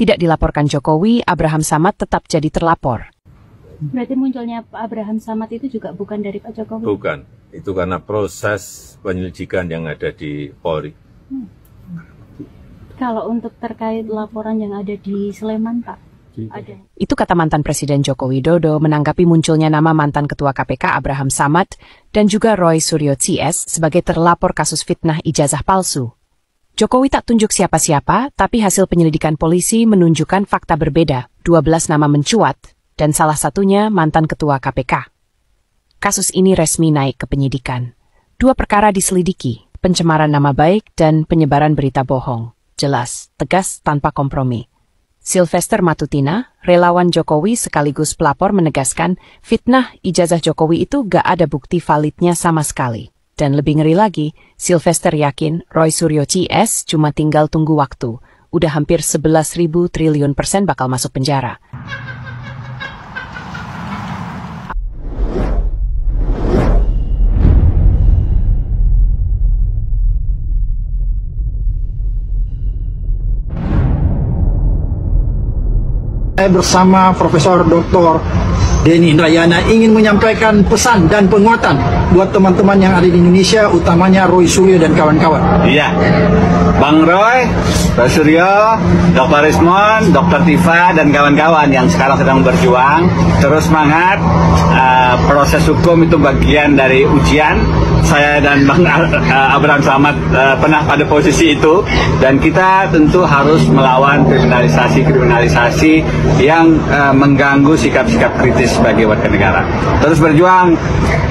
tidak dilaporkan Jokowi, Abraham Samad tetap jadi terlapor. Berarti munculnya Pak Abraham Samad itu juga bukan dari Pak Jokowi? Bukan, itu karena proses penyelidikan yang ada di Polri. Kalau untuk terkait laporan yang ada di Sleman, Pak, ada. Itu kata mantan Presiden Joko Widodo menanggapi munculnya nama mantan Ketua KPK Abraham Samad dan juga Roy Suryo CS sebagai terlapor kasus fitnah ijazah palsu. Jokowi tak tunjuk siapa-siapa, tapi hasil penyelidikan polisi menunjukkan fakta berbeda. 12 nama mencuat, dan salah satunya mantan Ketua KPK. Kasus ini resmi naik ke penyidikan. 2 perkara diselidiki, pencemaran nama baik dan penyebaran berita bohong. Jelas, tegas, tanpa kompromi. Sylvester Matutina, relawan Jokowi sekaligus pelapor menegaskan fitnah ijazah Jokowi itu gak ada bukti validnya sama sekali. Dan lebih ngeri lagi, Sylvester yakin Roy Suryo CS cuma tinggal tunggu waktu. Udah hampir 11.000 triliun % bakal masuk penjara. Saya bersama Profesor Dr. Denny Indrayana ingin menyampaikan pesan dan penguatan buat teman-teman yang ada di Indonesia, utamanya Roy Suryo dan kawan-kawan. Iya, Bang Roy, Roy Suryo, Dr. Rismon, Dr. Tifa, dan kawan-kawan yang sekarang sedang berjuang, terus semangat. Proses hukum itu bagian dari ujian. Saya dan Bang Abraham Samad pernah pada posisi itu, dan kita tentu harus melawan kriminalisasi yang mengganggu sikap-sikap kritis sebagai warga negara. Terus berjuang,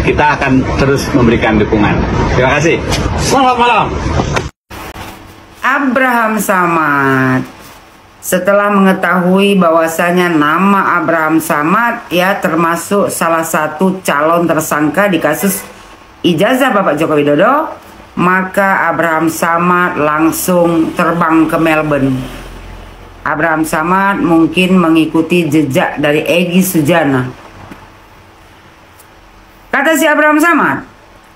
kita akan terus memberikan dukungan. Terima kasih. Selamat malam. Abraham Samad, setelah mengetahui bahwasanya nama Abraham Samad ya termasuk salah satu calon tersangka di kasus ijazah Bapak Joko Widodo, maka Abraham Samad langsung terbang ke Melbourne. Abraham Samad mungkin mengikuti jejak dari Egy Sujana. Kata si Abraham Samad,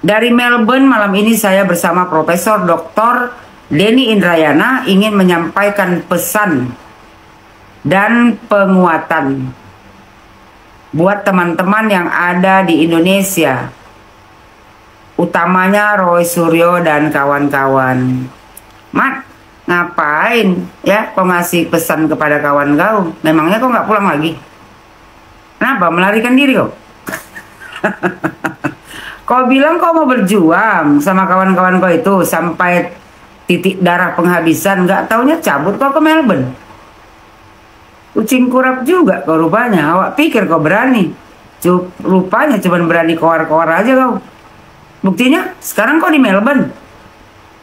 dari Melbourne malam ini saya bersama Profesor Dr. Denny Indrayana ingin menyampaikan pesan dan penguatan buat teman-teman yang ada di Indonesia, utamanya Roy Suryo dan kawan-kawan. Mat, ngapain ya kau ngasih pesan kepada kawan kau? Memangnya kau nggak pulang lagi? Kenapa melarikan diri kau? Kau bilang kau mau berjuang sama kawan-kawan kau itu sampai titik darah penghabisan, nggak taunya cabut kau ke Melbourne. Kucing kurap juga kau rupanya. Awak pikir kau berani? Rupanya cuma berani koar-koar aja kau. Buktinya sekarang kau di Melbourne.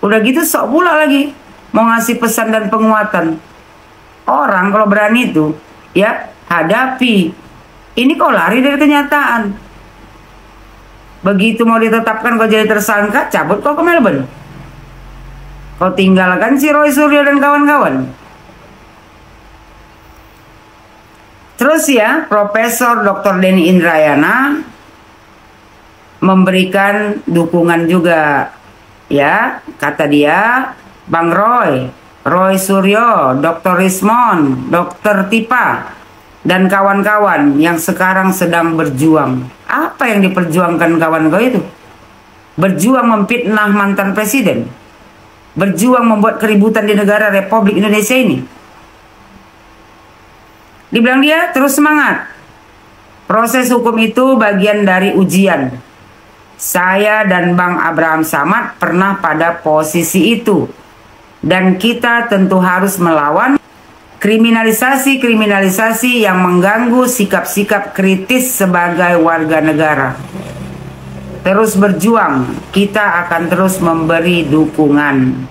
Udah gitu sok pula lagi mau ngasih pesan dan penguatan. Orang kalau berani itu ya hadapi. Ini kau lari dari kenyataan. Begitu mau ditetapkan kau jadi tersangka, cabut kau ke Melbourne. Kau tinggalkan si Roy Suryo dan kawan-kawan. Terus ya, Profesor Dr. Denny Indrayana memberikan dukungan juga. Ya, kata dia, Bang Roy, Roy Suryo, Dr. Rismon, Dr. Tipa, dan kawan-kawan yang sekarang sedang berjuang. Apa yang diperjuangkan kawan kau itu? Berjuang memfitnah mantan presiden. Berjuang membuat keributan di negara Republik Indonesia ini. Dibilang dia terus semangat. Proses hukum itu bagian dari ujian. Saya dan Bang Abraham Samad pernah pada posisi itu. Dan kita tentu harus melawan kriminalisasi yang mengganggu sikap-sikap kritis sebagai warga negara. Terus berjuang, kita akan terus memberi dukungan.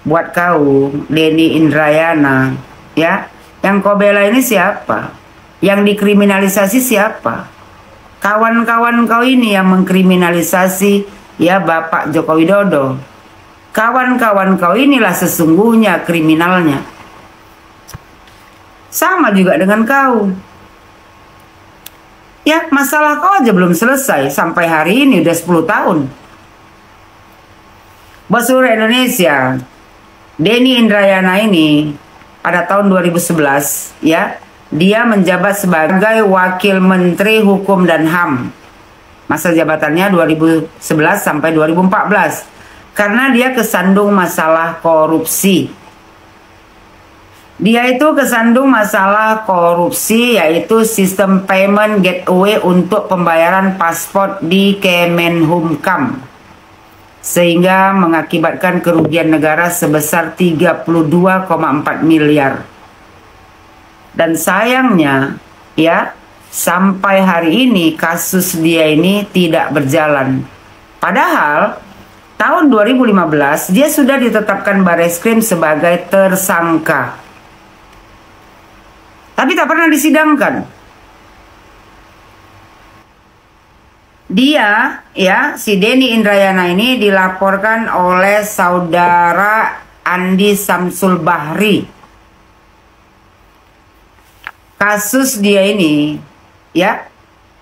Buat kau, Denny Indrayana, ya, yang kau bela ini siapa? Yang dikriminalisasi siapa? Kawan-kawan kau ini yang mengkriminalisasi ya Bapak Joko Widodo. Kawan-kawan kau inilah sesungguhnya kriminalnya. Sama juga dengan kau. Ya, masalah kau aja belum selesai. Sampai hari ini udah 10 tahun. Bos Surya Indonesia, Denny Indrayana ini pada tahun 2011 ya. Dia menjabat sebagai Wakil Menteri Hukum dan HAM. Masa jabatannya 2011 sampai 2014. Karena dia kesandung masalah korupsi. Dia itu kesandung masalah korupsi, yaitu sistem payment gateway untuk pembayaran paspor di Kemenhumkam, sehingga mengakibatkan kerugian negara sebesar 32,4 miliar. Dan sayangnya ya, sampai hari ini kasus dia ini tidak berjalan. Padahal tahun 2015 dia sudah ditetapkan Barreskrim sebagai tersangka, tapi tak pernah disidangkan. Dia ya, si Denny Indrayana ini dilaporkan oleh saudara Andi Samsul Bahri. Kasus dia ini ya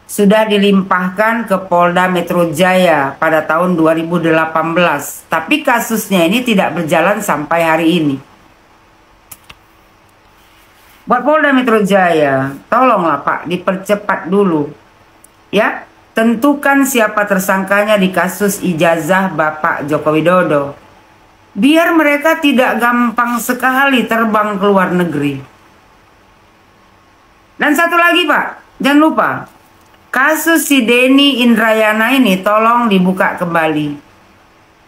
sudah dilimpahkan ke Polda Metro Jaya pada tahun 2018, tapi kasusnya ini tidak berjalan sampai hari ini. Buat Polda Metro Jaya, tolonglah Pak, dipercepat dulu ya, tentukan siapa tersangkanya di kasus ijazah Bapak Joko Widodo, biar mereka tidak gampang sekali terbang ke luar negeri. Dan satu lagi Pak, jangan lupa, kasus si Denny Indrayana ini tolong dibuka kembali.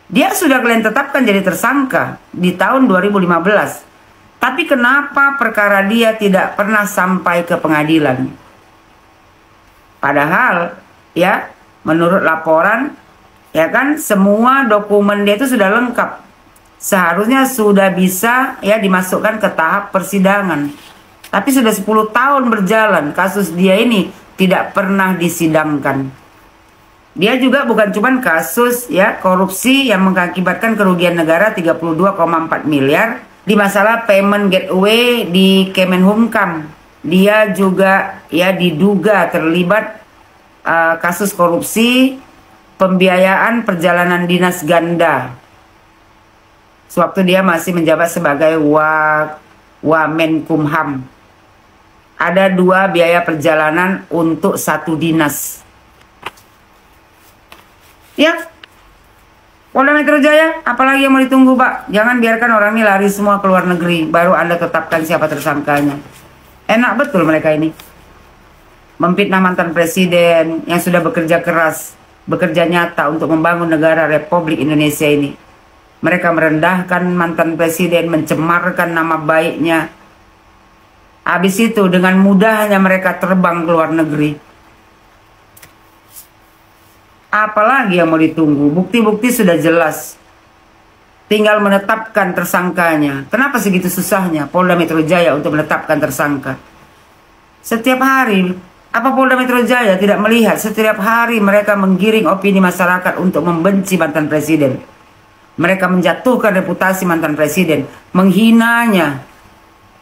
Dia sudah kalian tetapkan jadi tersangka di tahun 2015. Tapi kenapa perkara dia tidak pernah sampai ke pengadilan? Padahal ya, menurut laporan ya kan, semua dokumen dia itu sudah lengkap. Seharusnya sudah bisa ya dimasukkan ke tahap persidangan. Tapi sudah 10 tahun berjalan, kasus dia ini tidak pernah disidangkan. Dia juga bukan cuma kasus ya korupsi yang mengakibatkan kerugian negara 32,4 miliar di masalah payment gateway di Kemenhumkam. Dia juga ya diduga terlibat kasus korupsi pembiayaan perjalanan dinas ganda sewaktu dia masih menjabat sebagai Wamenkumham. Ada 2 biaya perjalanan untuk 1 dinas. Ya, Polda Metro Jaya, apalagi yang mau ditunggu Pak? Jangan biarkan orang ini lari semua ke luar negeri, baru Anda tetapkan siapa tersangkanya. Enak betul mereka ini. Memfitnah mantan presiden yang sudah bekerja keras, bekerja nyata untuk membangun negara Republik Indonesia ini. Mereka merendahkan mantan presiden, mencemarkan nama baiknya. Habis itu dengan mudahnya mereka terbang ke luar negeri. Apalagi yang mau ditunggu? Bukti-bukti sudah jelas. Tinggal menetapkan tersangkanya. Kenapa segitu susahnya Polda Metro Jaya untuk menetapkan tersangka? Setiap hari, apa Polda Metro Jaya tidak melihat setiap hari mereka menggiring opini masyarakat untuk membenci mantan presiden? Mereka menjatuhkan reputasi mantan presiden, menghinanya.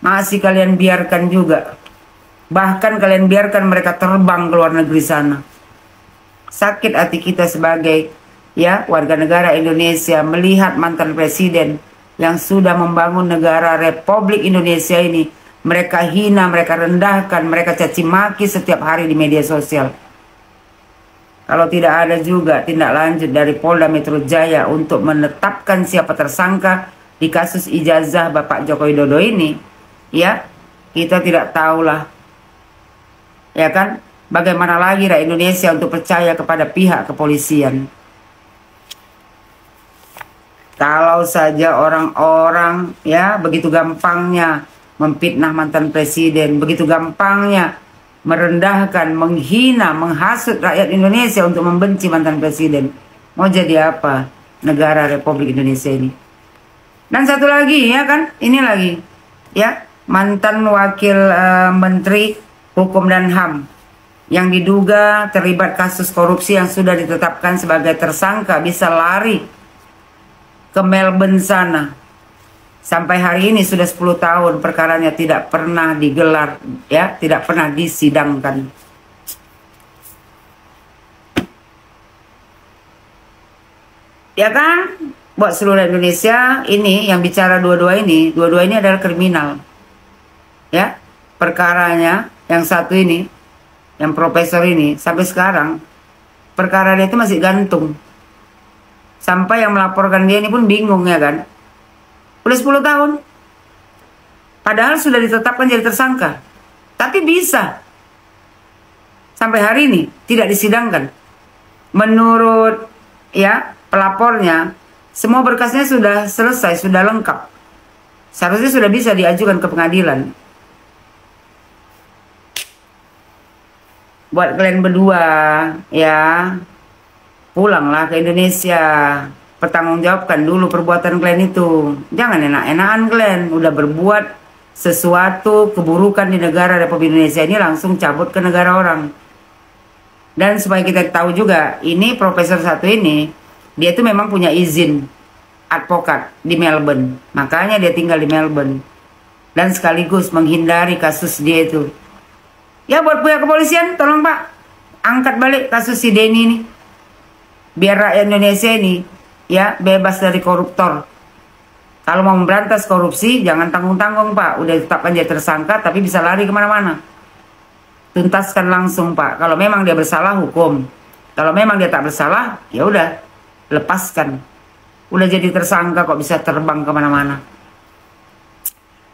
Masih kalian biarkan juga. Bahkan kalian biarkan mereka terbang ke luar negeri sana. Sakit hati kita sebagai ya warga negara Indonesia melihat mantan presiden yang sudah membangun negara Republik Indonesia ini mereka hina, mereka rendahkan, mereka caci maki setiap hari di media sosial. Kalau tidak ada juga tindak lanjut dari Polda Metro Jaya untuk menetapkan siapa tersangka di kasus ijazah Bapak Joko Widodo ini, ya, kita tidak tahulah, ya kan, bagaimana lagi rakyat Indonesia untuk percaya kepada pihak kepolisian. Kalau saja orang-orang, ya, begitu gampangnya memfitnah mantan presiden, begitu gampangnya merendahkan, menghina, menghasut rakyat Indonesia untuk membenci mantan presiden. Mau jadi apa negara Republik Indonesia ini? Dan satu lagi, ya kan, ini lagi, ya, mantan wakil menteri hukum dan HAM yang diduga terlibat kasus korupsi yang sudah ditetapkan sebagai tersangka bisa lari ke Melbourne sana. Sampai hari ini sudah 10 tahun perkaranya tidak pernah digelar, ya, tidak pernah disidangkan. Ya kan? Buat seluruh Indonesia ini yang bicara dua-dua ini adalah kriminal. ya, perkaranya yang satu ini, yang profesor ini, sampai sekarang perkara dia itu masih gantung. Sampai yang melaporkan dia ini pun bingung, ya kan. Udah 10 tahun. Padahal sudah ditetapkan jadi tersangka. Tapi bisa sampai hari ini tidak disidangkan. Menurut ya pelapornya, semua berkasnya sudah selesai, sudah lengkap. Seharusnya sudah bisa diajukan ke pengadilan. Buat kalian berdua, ya, pulanglah ke Indonesia. Pertanggungjawabkan dulu perbuatan kalian itu. Jangan enak-enakan kalian. Udah berbuat sesuatu keburukan di negara Republik Indonesia ini, langsung cabut ke negara orang. Dan supaya kita tahu juga, ini profesor satu ini, dia tuh memang punya izin advokat di Melbourne. Makanya dia tinggal di Melbourne. Dan sekaligus menghindari kasus dia itu. Ya, buat pihak kepolisian, tolong Pak, angkat balik kasus si Denny ini. Biar rakyat Indonesia ini, ya, bebas dari koruptor. Kalau mau memberantas korupsi, jangan tanggung-tanggung Pak. Udah ditetapkan jadi tersangka, tapi bisa lari kemana-mana. Tuntaskan langsung Pak. Kalau memang dia bersalah, hukum. Kalau memang dia tak bersalah, ya udah, lepaskan. Udah jadi tersangka kok bisa terbang kemana-mana.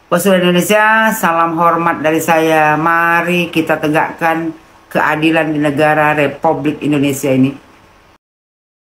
Bos Indonesia, salam hormat dari saya. Mari kita tegakkan keadilan di negara Republik Indonesia ini.